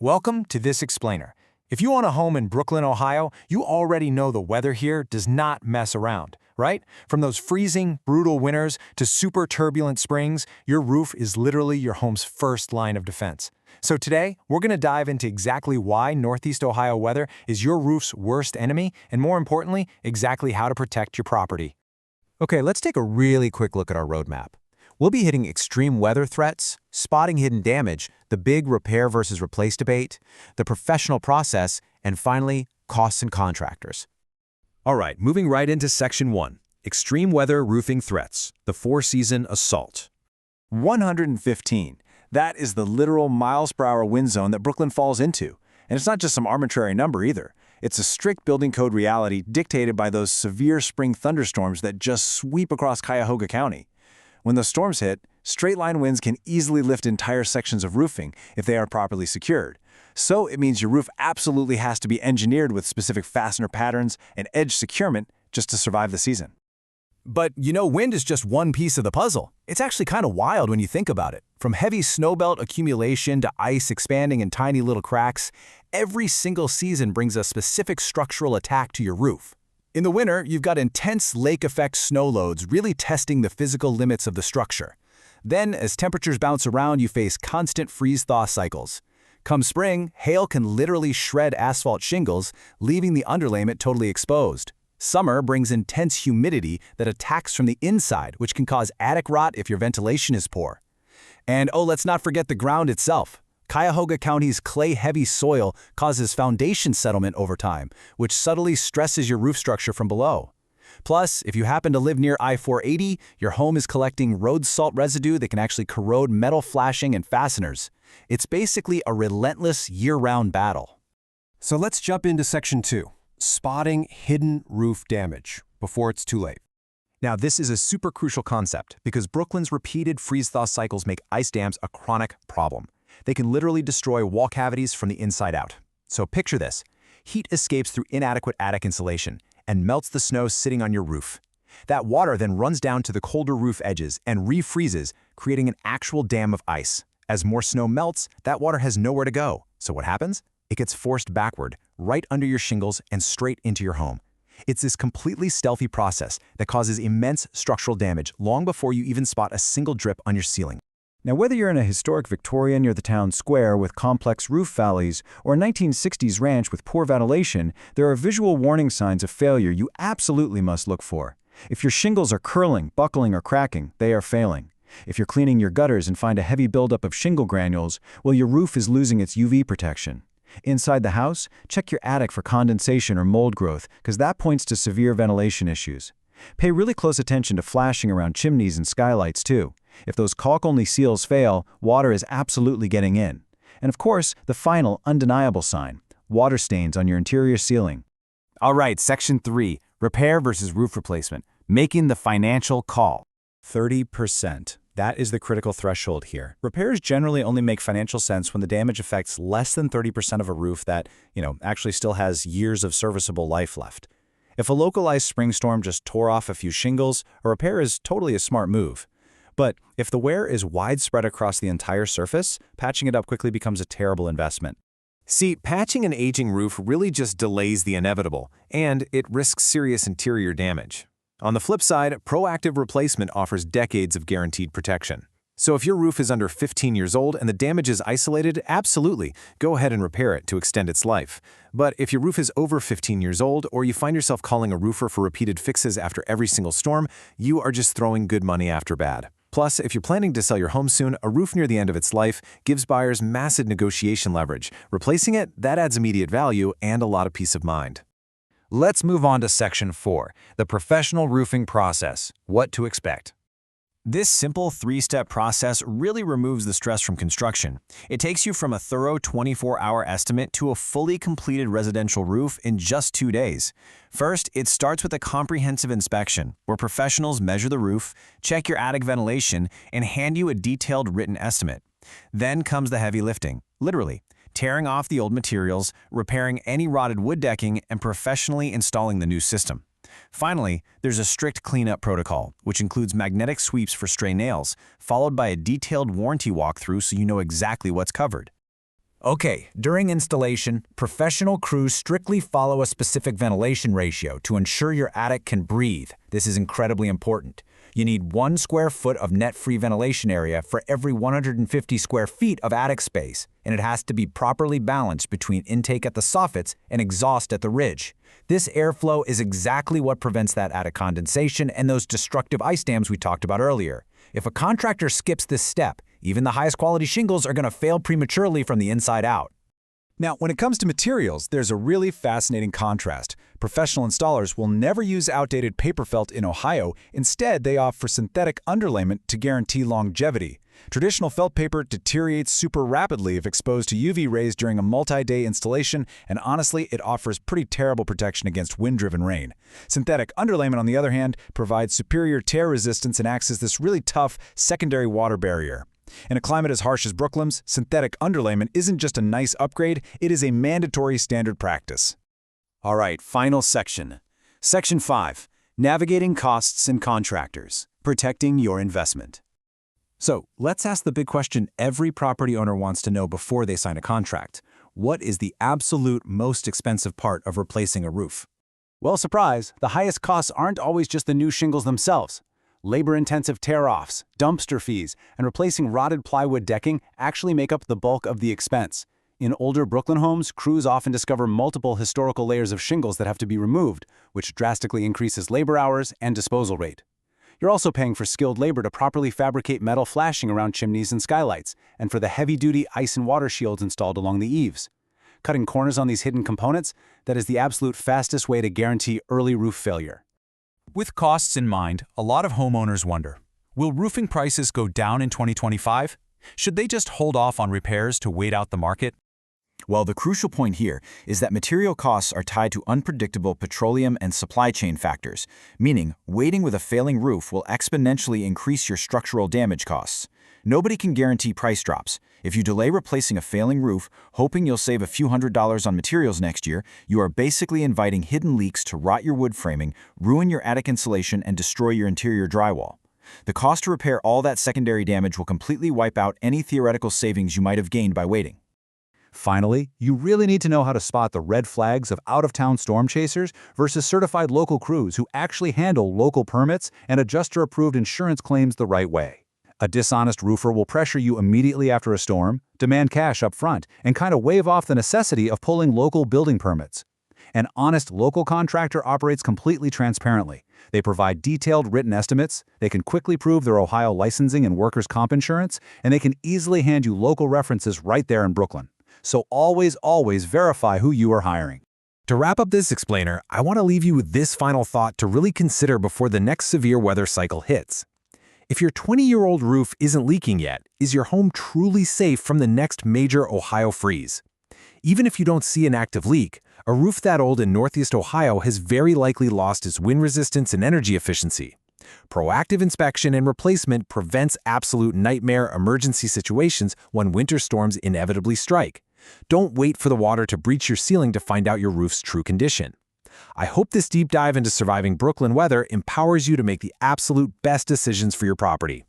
Welcome to This Explainer. If you own a home in Brooklyn, Ohio, you already know the weather here does not mess around, right? From those freezing, brutal winters to super turbulent springs, your roof is literally your home's first line of defense. So today, we're going to dive into exactly why Northeast Ohio weather is your roof's worst enemy, and more importantly, exactly how to protect your property. Okay, let's take a really quick look at our roadmap. We'll be hitting extreme weather threats, spotting hidden damage, the big repair versus replace debate, the professional process, and finally, costs and contractors. All right, moving right into Section 1, Extreme Weather Roofing Threats, the Four-Season Assault. 115. That is the literal miles-per-hour wind zone that Brooklyn falls into. And it's not just some arbitrary number either. It's a strict building code reality dictated by those severe spring thunderstorms that just sweep across Cuyahoga County. When the storms hit, straight-line winds can easily lift entire sections of roofing if they are properly secured. So it means your roof absolutely has to be engineered with specific fastener patterns and edge securement just to survive the season. But wind is just one piece of the puzzle. It's actually kind of wild when you think about it. From heavy snowbelt accumulation to ice expanding in tiny little cracks, every single season brings a specific structural attack to your roof. In the winter, you've got intense lake-effect snow loads really testing the physical limits of the structure. Then, as temperatures bounce around, you face constant freeze-thaw cycles. Come spring, hail can literally shred asphalt shingles, leaving the underlayment totally exposed. Summer brings intense humidity that attacks from the inside, which can cause attic rot if your ventilation is poor. And let's not forget the ground itself. Cuyahoga County's clay-heavy soil causes foundation settlement over time, which subtly stresses your roof structure from below. Plus, if you happen to live near I-480, your home is collecting road salt residue that can actually corrode metal flashing and fasteners. It's basically a relentless year-round battle. So let's jump into Section 2, Spotting Hidden Roof Damage, before it's too late. Now, this is a super crucial concept because Brooklyn's repeated freeze-thaw cycles make ice dams a chronic problem. They can literally destroy wall cavities from the inside out. So picture this. Heat escapes through inadequate attic insulation and melts the snow sitting on your roof. That water then runs down to the colder roof edges and refreezes, creating an actual dam of ice. As more snow melts, that water has nowhere to go. So what happens? It gets forced backward, right under your shingles and straight into your home. It's this completely stealthy process that causes immense structural damage long before you even spot a single drip on your ceiling. Now, whether you're in a historic Victorian near the town square with complex roof valleys or a 1960s ranch with poor ventilation, there are visual warning signs of failure you absolutely must look for. If your shingles are curling, buckling, or cracking, they are failing. If you're cleaning your gutters and find a heavy buildup of shingle granules, well, your roof is losing its UV protection. Inside the house, check your attic for condensation or mold growth, because that points to severe ventilation issues. Pay really close attention to flashing around chimneys and skylights, too. If those caulk-only seals fail, water is absolutely getting in. And of course, the final, undeniable sign, water stains on your interior ceiling. All right, Section 3, Repair versus Roof Replacement, making the financial call. 30%. That is the critical threshold here. Repairs generally only make financial sense when the damage affects less than 30% of a roof that, actually still has years of serviceable life left. If a localized spring storm just tore off a few shingles, a repair is totally a smart move. But if the wear is widespread across the entire surface, patching it up quickly becomes a terrible investment. See, patching an aging roof really just delays the inevitable, and it risks serious interior damage. On the flip side, proactive replacement offers decades of guaranteed protection. So if your roof is under 15 years old and the damage is isolated, absolutely, go ahead and repair it to extend its life. But if your roof is over 15 years old or you find yourself calling a roofer for repeated fixes after every single storm, you are just throwing good money after bad. Plus, if you're planning to sell your home soon, a roof near the end of its life gives buyers massive negotiation leverage. Replacing it, that adds immediate value and a lot of peace of mind. Let's move on to Section 4, the professional roofing process, what to expect. This simple three-step process really removes the stress from construction. It takes you from a thorough 24-hour estimate to a fully completed residential roof in just 2 days. First, it starts with a comprehensive inspection, where professionals measure the roof, check your attic ventilation, and hand you a detailed written estimate. Then comes the heavy lifting, literally, tearing off the old materials, repairing any rotted wood decking, and professionally installing the new system. Finally, there's a strict cleanup protocol, which includes magnetic sweeps for stray nails, followed by a detailed warranty walkthrough so you know exactly what's covered. Okay, during installation, professional crews strictly follow a specific ventilation ratio to ensure your attic can breathe. This is incredibly important. You need 1 square foot of net-free ventilation area for every 150 square feet of attic space, and it has to be properly balanced between intake at the soffits and exhaust at the ridge. This airflow is exactly what prevents that attic condensation and those destructive ice dams we talked about earlier. If a contractor skips this step, even the highest quality shingles are going to fail prematurely from the inside out. Now, when it comes to materials, there's a really fascinating contrast. Professional installers will never use outdated paper felt in Ohio. Instead, they opt for synthetic underlayment to guarantee longevity. Traditional felt paper deteriorates super rapidly if exposed to UV rays during a multi-day installation, and honestly, it offers pretty terrible protection against wind-driven rain. Synthetic underlayment, on the other hand, provides superior tear resistance and acts as this really tough secondary water barrier. In a climate as harsh as Brooklyn's, synthetic underlayment isn't just a nice upgrade, it is a mandatory standard practice. All right, final section. Section 5. Navigating costs and contractors. Protecting your investment. So, let's ask the big question every property owner wants to know before they sign a contract. What is the absolute most expensive part of replacing a roof? Well, surprise, the highest costs aren't always just the new shingles themselves. Labor-intensive tear-offs, dumpster fees, and replacing rotted plywood decking actually make up the bulk of the expense. In older Brooklyn homes, crews often discover multiple historical layers of shingles that have to be removed, which drastically increases labor hours and disposal rate. You're also paying for skilled labor to properly fabricate metal flashing around chimneys and skylights, and for the heavy-duty ice and water shields installed along the eaves. Cutting corners on these hidden components, that is the absolute fastest way to guarantee early roof failure. With costs in mind, a lot of homeowners wonder, will roofing prices go down in 2025? Should they just hold off on repairs to wait out the market? Well, the crucial point here is that material costs are tied to unpredictable petroleum and supply chain factors, meaning waiting with a failing roof will exponentially increase your structural damage costs. Nobody can guarantee price drops. If you delay replacing a failing roof, hoping you'll save a few $100s on materials next year, you are basically inviting hidden leaks to rot your wood framing, ruin your attic insulation, and destroy your interior drywall. The cost to repair all that secondary damage will completely wipe out any theoretical savings you might have gained by waiting. Finally, you really need to know how to spot the red flags of out-of-town storm chasers versus certified local crews who actually handle local permits and adjuster-approved insurance claims the right way. A dishonest roofer will pressure you immediately after a storm, demand cash up front, and kind of wave off the necessity of pulling local building permits. An honest local contractor operates completely transparently. They provide detailed written estimates, they can quickly prove their Ohio licensing and workers' comp insurance, and they can easily hand you local references right there in Brooklyn. So always verify who you are hiring. To wrap up this explainer, I want to leave you with this final thought to really consider before the next severe weather cycle hits. If your 20-year-old roof isn't leaking yet, is your home truly safe from the next major Ohio freeze? Even if you don't see an active leak, a roof that old in Northeast Ohio has very likely lost its wind resistance and energy efficiency. Proactive inspection and replacement prevents absolute nightmare emergency situations when winter storms inevitably strike. Don't wait for the water to breach your ceiling to find out your roof's true condition. I hope this deep dive into surviving Brooklyn weather empowers you to make the absolute best decisions for your property.